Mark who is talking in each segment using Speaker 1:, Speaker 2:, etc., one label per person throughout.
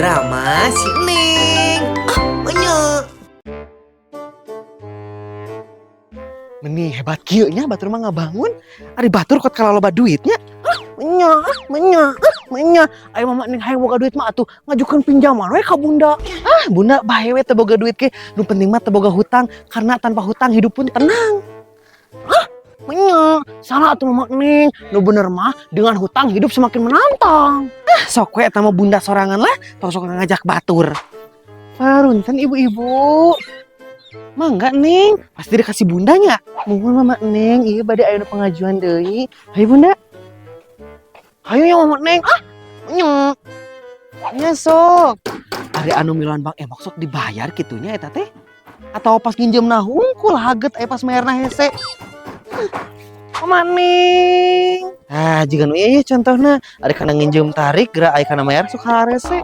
Speaker 1: Drama si Neng. Banyak.
Speaker 2: Meni hebat kieu nya batur mah ngabangun. Ari batur kot kalau loba duitnya. Menya. Ayo mama ning hayang boga duit mah atuh ngajukeun pinjaman we ka bunda. Bunda bae we teu boga duit ke. Nu penting mah teu boga hutang karena tanpa hutang hidup pun tenang. Menya, salah atuh mama ning. Nu bener mah dengan hutang hidup semakin menantang. Sok we eta mah bunda sorangan lah, tong sok ngajak batur. Parunten ibu-ibu. Mangga Neng, pasti dikasih bundanya. Mohon mama Neng, iya bade aya pengajuan deui. Hayu bunda. Hayu ya mama Neng. Nya sok. Ari anu milan Bang Emok sok dibayar kitunya eta teh. Atau pas nginjeumna hungkul haget aya pas mayarna hese. Mama Neng. Jika nu ieu contohna ari kana nginjeum tarik geura aya kana mayar sok harese.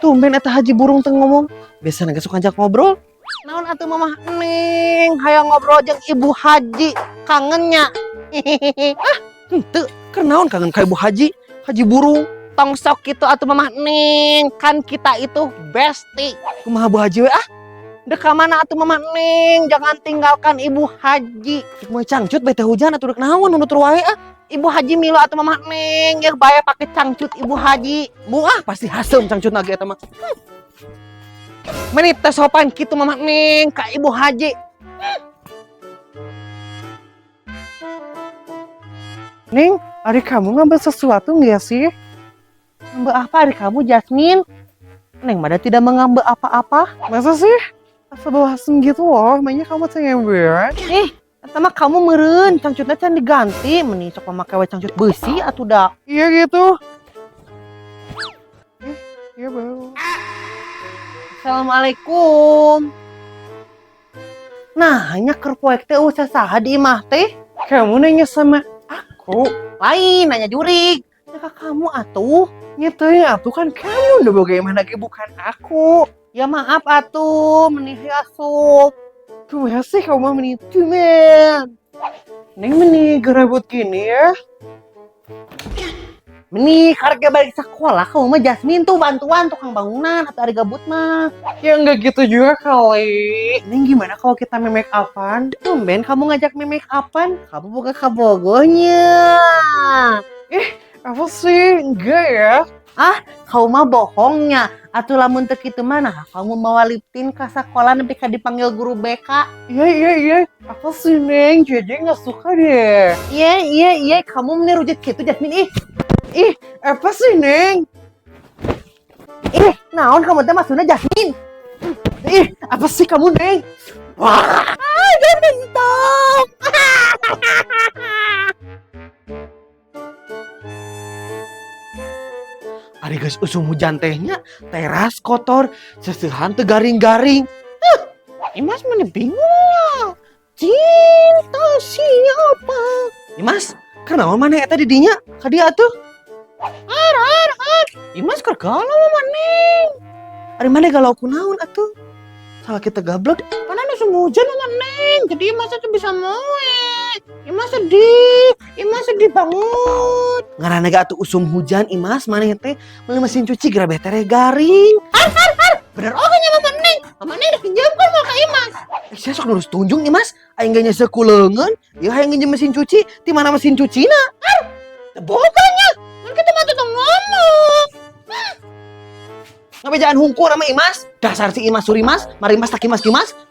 Speaker 2: Tumben eta Haji Burung teu ngomong. Biasana geus sok ngajak ngobrol. Naon atuh Mama Neng, hayang ngobrol jeung Ibu Haji, kangennya. Henteu, keur naon kangen ka Ibu Haji? Haji Burung.
Speaker 3: Tong sok gitu atuh Mama Neng, kan kita itu bestie.
Speaker 2: Kumaha Bu Haji we
Speaker 3: Dek ka mana atuh Mama Neng, jangan tinggalkan Ibu Haji.
Speaker 2: Moe cangcut bae teh hujan atuh rek naon nutur wae
Speaker 3: Ibu Haji milu atuh Mama Neng, ya bae pake cangcut Ibu Haji.
Speaker 2: Bu pasti hasem cangcut lagi eta mah.
Speaker 3: Menit teh sopan kitu Mama Neng ka Ibu Haji.
Speaker 2: Neng, ari kamu ngambil sesuatu nggak sih?
Speaker 3: Ngambil apa ari kamu Jasmine?
Speaker 2: Neng mada tidak mengambil apa-apa. Masa sih? Asa bawa asem gitu loh, mainnya kamu teh ngambil.
Speaker 3: Eta mah kamu meureun, cangcutna can diganti, meni sok pamake we cangcut besi atuh da.
Speaker 2: Iya gitu. Iya bau.
Speaker 3: Assalamualaikum. Nah, hanya keur poek teh usah saha di imah teh.
Speaker 2: Kamu nanya sama aku.
Speaker 3: Lain nanya jurig. Nya kamu atuh.
Speaker 2: Nyeteuing atuh kan kamu udah bagaimana ke bukan aku.
Speaker 3: Ya maaf atuh, meni asup.
Speaker 2: Kumaha sih kamu mah menitu men. Neng meni gerebut gini ya.
Speaker 3: Meni harga balik sekolah kamu mah Jasmine tuh bantuan tukang bangunan atau hari gabut mah.
Speaker 2: Ya enggak gitu juga kali. Neng gimana kalau kita make upan?
Speaker 3: Tumben kamu ngajak make upan, kamu buka kabogonya.
Speaker 2: Apa sih? Enggak ya.
Speaker 3: Kamu mah bohongnya. Atuh lamun teu kitu mah nah kamu mau liptin ka sekolah nepi ka dipanggil guru BK.
Speaker 2: Iya. Apa sih Neng? Jadi nggak suka deh.
Speaker 3: Iya. Kamu meni rujit gitu Jasmine
Speaker 2: Apa sih Neng?
Speaker 3: Naon kamu teh maksudna Jasmine?
Speaker 2: Apa sih kamu Neng?
Speaker 3: Wah, jangan bentok.
Speaker 2: Ari geus usum hujan tehnya, teras kotor, seusehan teu garing-garing.
Speaker 3: Imas mana bingung. Cinta siapa?
Speaker 2: Imas, kenapa mana eta di dinya? Ka dia atuh.
Speaker 3: Imas keur galau Mama Neng.
Speaker 2: Ari mana galau kunaon atuh? Salah kita gablek.
Speaker 3: Karena musim hujan Mama Neng, jadi Imas tuh bisa moe. Imas sedih banget.
Speaker 2: Ngaranna ge atuh usum hujan Imas maneh teh meuli mesin cuci geura betere garing.
Speaker 3: Bener oke nya Mama Neng. Mama Neng udah pinjamkan mau ke Imas.
Speaker 2: Saya sok nurus tunjung Imas, aing ge nya sekuleungeun, ieu hayang nginjem mesin cuci, ti mana mesin cucina?
Speaker 3: Bukannya, kan kita mah tuh ngomong.
Speaker 2: Ngabejaan hungkul nama Imas. Dasar si Imas Surimas, mari Mas tak Kimas,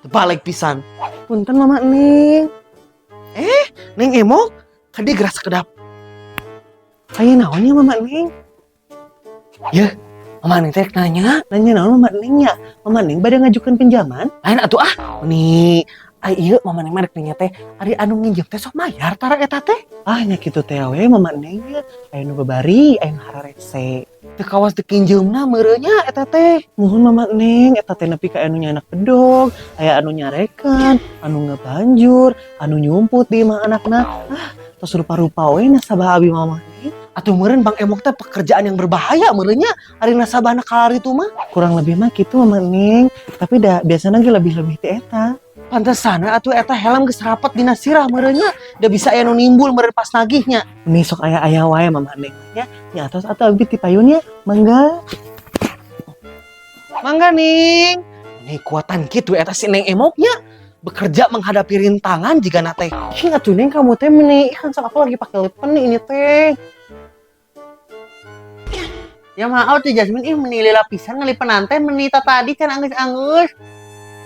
Speaker 2: balik pisan. Punten Mama Neng. Neng Emok, kadi gerak sekedap. Aya naon ya Mama Neng? Ya, Mama Neng teh nanya naon Mama Neng nya. Mama Neng bade ngajukeun pinjaman? Lain atuh Nih, ieu Mama Neng mah nanya teh, ari anu nginjem teh sok mayar tara eta teh. Nya kitu teh we Mama Neng ya. Aya nu babari, aya nu hararese. Teu kawas teu kinjeumna meureunya eta teh. Muhun Mama Neng, eta teh nepi ka anu nya anak bedog, aya anu nyarekan, anu ngebanjur, anu nyumput di imah anakna. Tos rupa-rupa we nasabah abi Mama Neng. Atuh meureun Bang Emok teh pekerjaan yang berbahaya meureunya ari nasabahna kalar itu mah. Kurang lebih mah kitu Mama Neng, tapi biasana ge lebih-lebih teh eta. Pantesan atuh eta helm geus rapet dina sirah meureunnya. Da bisa aya nu nimbul meureun pas nagihnya. Ini sok aya wae mama Neng nya. Di atas atuh abi ti payunnya. Mangga. Mangga Ning. Ini kuatan kitu eta si Neng emoknya. Bekerja menghadapi rintangan jika nate. Sing atuh Neng kamu teh meuni kan sok aku lagi pakai lip nih ini teh. Ya maaf tuh Jasmine meuni lapisan ngalipenan teh meuni tadi can anggeus-anggeus.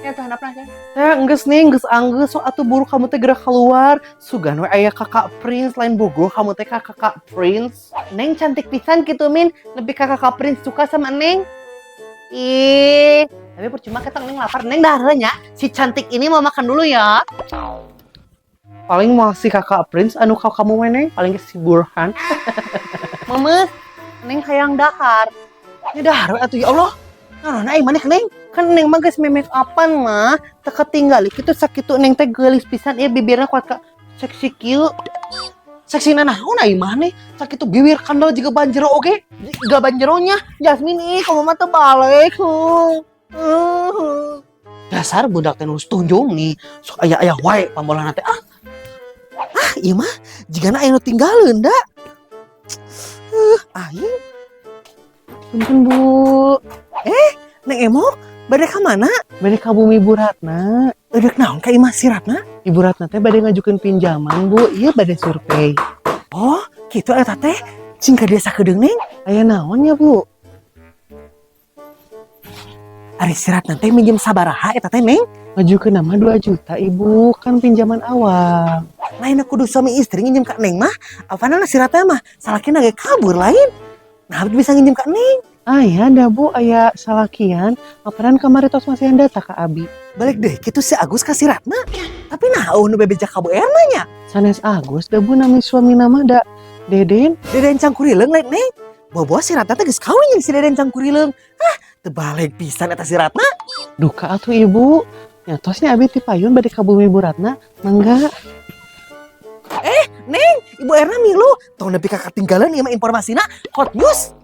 Speaker 2: Ya tah handapna can. Teh enggeus Ning, geus anggeus sok atuh buru kamu teh geura keluar. Sugan we aya Kakak Prince lain bogo kamu teh ka Kakak Prince. Neng cantik pisan kitu Min, lebih ka Kakak Prince suka sama Neng. Ih, tapi percuma ketang Neng lapar. Neng daharnya si cantik ini mau makan dulu ya. Paling mau si Kakak Prince anu kamu we Neng, paling si Burhan. Mama, Neng hayang dahar. Ya dahar atuh ya Allah. Nah, aing maneh Neng. Kan Neng mah geus make upan mah, teu ketinggali kitu sakitu Neng teh geulis pisan ieu bibirna kuat ka seksi kieu. Seksi naon aing mah nih? Sakitu bibir kandel jiga banjero oge. Jiga banjeronya Jasmine ih kamu mah teu balik. Dasar budak teh nulus tunjung nih. Sok aya wae pambolana teh. Ieu mah jigana aya nu tinggaleun da. Aing. Punten Bu. Neng Emok, bade ka mana? Bade ka Bumi Bu Ratna. Eudeuh naon ka Imah si Ratna? Ibu Ratna teh bade ngajukeun pinjaman, Bu. Ieu bade survei. Oh, kitu eta teh. Cing ka dia sakedeung Neng. Aya naon ya, Bu? Ari si Ratna teh minjem sabaraha eta teh, Neng? Ngajukeun nama 2 juta, Ibu. Kan pinjaman awal. Lain kudu suami istri nginjem ka Neng mah. Apana si Ratna mah salakina ge kabur lain. Nah, bisa nginjem ka Neng. Aya da Bu, aya salakian. Aparan kamari tos masih data ka Abi. Balik deh, kitu si Agus kasih Ratna. Tapi naon nu bebejak ka Bu Erna nya? Sanes Agus da Bu nami suami nama da Deden. Deden Cangkurileung lain Neng. Bobo si Ratna teh geus kawin jeung si Deden Cangkurileung. Teu balik pisan eta si Ratna. Duka atuh Ibu. Nyatosnya Abi ti payun bade ka Bumi Bu Ratna. Mangga. Neng, Ibu Erna milu. Tong nepi ka katinggalan ieu mah informasina hot news.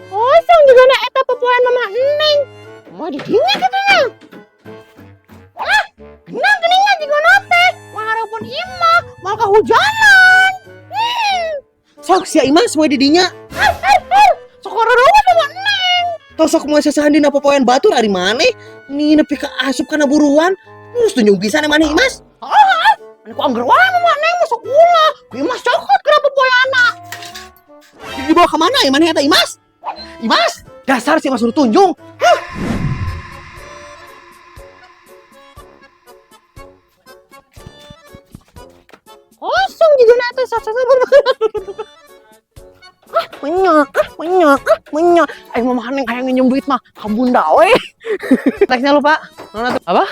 Speaker 3: Kosong juga na eta pepoean mama Neng. Mau didinya katanya. Genang geningna juga nate. Walaupun imah mau kehujanan.
Speaker 2: Sok sia Imah semua didinya.
Speaker 3: Sokororowa sama Neng.
Speaker 2: Tosok moe sasahan dina popoean batur ari maneh. Ni nepi ka asup kana buruan. Terus tunjung pisan maneh Imas.
Speaker 3: Ku angger wae mama Neng masuk ulah. Ku imah cokot kena pepoeana.
Speaker 2: Dibawa ke mana ya maneh eta Imas? Imas, dasar si Mas suruh tunjung.
Speaker 3: Kosong juga nate sasa.
Speaker 2: Menyak. Ayo mama Neng hayang nginjem duit mah. Kabunda we. Teksnya lupa. Nona tuh apa?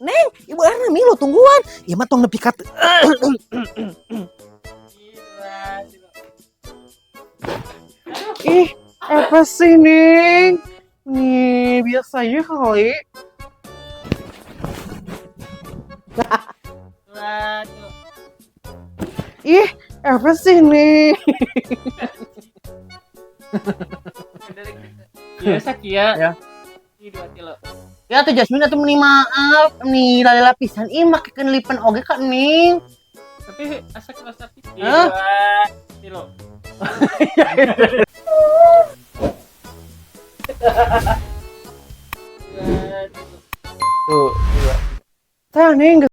Speaker 2: Neng, Ibu Erna milu tungguan. Ieu mah tong nepi ka Ih, apa sih Neng? Nih, biasanya kali. Ih, apa sih Neng?
Speaker 4: Biasa Kia.
Speaker 2: Ya.
Speaker 4: Ini 2 kilo.
Speaker 2: Ya tuh Jasmine atuh meni maaf. Nih, lalala pisan ieu makekeun lipen oge ka Neng.
Speaker 4: Tapi asa kerasa pikir.
Speaker 2: Hah?
Speaker 4: 2 kilo.
Speaker 2: Tuh, Teh Neng